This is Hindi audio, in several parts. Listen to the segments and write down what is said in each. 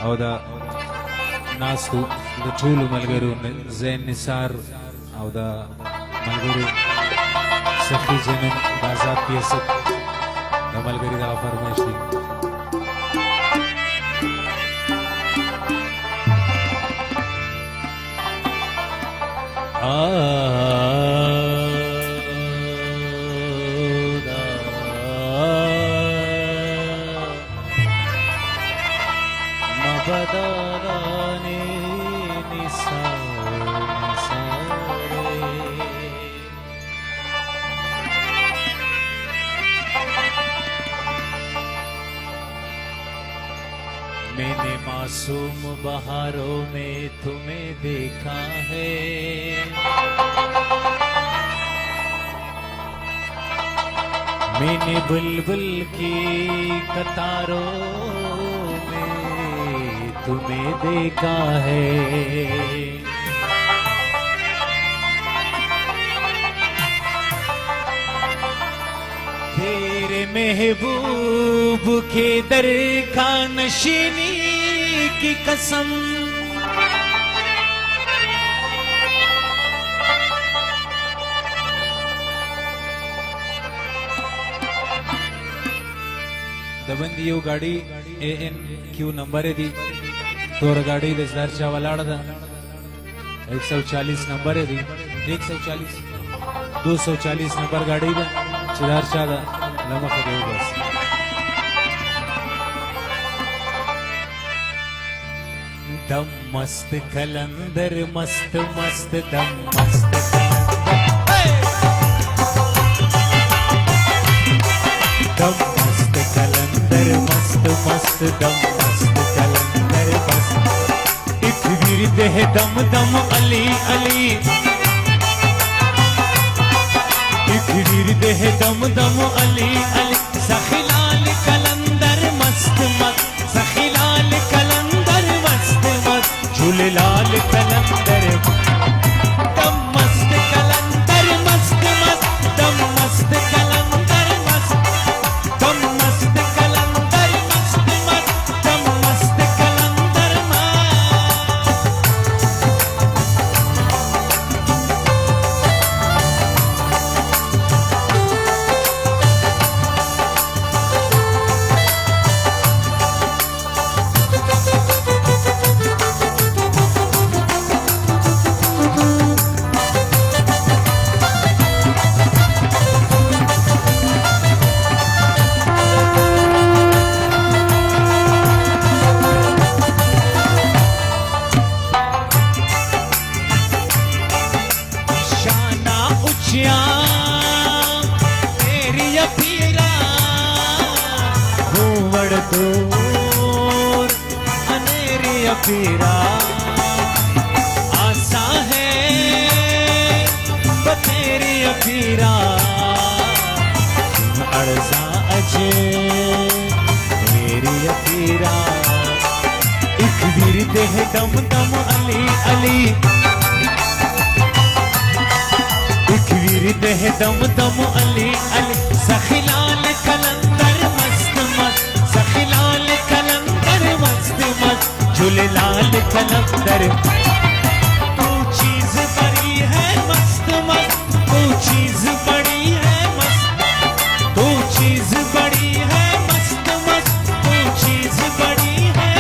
awda nastu da chulu malgaru zain nisar awda malgaru sakhi janan bazat piyasat da malgari da farmaish di बदाने निसारे मैंने मासूम बहारों में तुम्हें देखा है, मैंने बुलबुल की कतारों तुम्हें देखा है। तेरे महबूब के दर का नशीनी की कसम, दबंदी यो गाड़ी ANQ नंबर है दी तोर गाड़ी 10,000 चा वलाड़ दा 140 नंबर है दी 140 240 नंबर गाड़ी दा 4 चा दा लमक दे बस दम मस्त कलंदर मस्त मस्त दम मस्त दम मस्त कलंदर मस्त मस्त दम मस्त कलंदर मस्त एक विरद है दम दम अली अली, एक विरद है दम दम अली अली, सखिलाल कलंदर मस्त मस्त सखिलाल कलंदर मस्त मस्त झूलेलाल कलंदर दम मस्त कलंदर मस्त मस्त दम मस्त कलंदर मस्त दम मस्त कलंदर मस्त मस्त दम मस्त कलंदर दूर अनेरी अफीरा आसा है बतेरी अफीरा अर्जा अजे मेरी अफीरा एक विरद है दम दम अली अली, एक विरद है दम दम अली अली, सखिलाल कलंदर मस्त मस्त सखिलाल कलंदर मस्त मस्त झूलेलाल कलंदर तू चीज बड़ी है मस्त मस्त तू चीज बड़ी है मस्त तू चीज बड़ी है मस्त मस्त तू चीज बड़ी है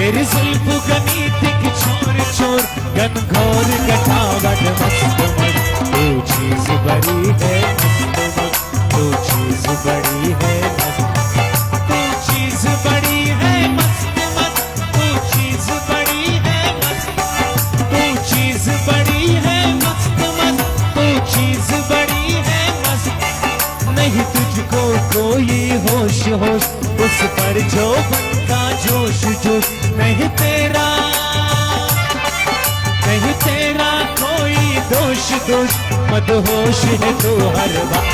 तेरी जुल्फ गनी दिख छोर छोर घनघोर कटावट मस्त मस्त तू चीज बड़ी है मस्त मस्त तू चीज बड़ी है मस्त तू चीज बड़ी है मस्त मस्त तू चीज बड़ी है मस्त तू चीज बड़ी है मस्त मस्त तू चीज बड़ी है मस्त नहीं तुझको कोई होश होश उस पर जो बनता जोश जोश नहीं तेरा कोई दोष दोष मदहोश है तू हर बात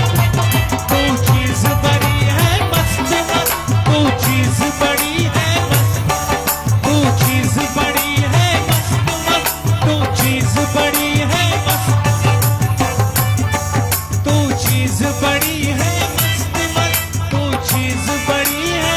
तू चीज बड़ी है मस्त मस्त तू चीज बड़ी है मस्त तू चीज बड़ी है मस्त मस्त तू चीज बड़ी है मस्त तू चीज बड़ी है मस्त मस्त तू चीज बड़ी है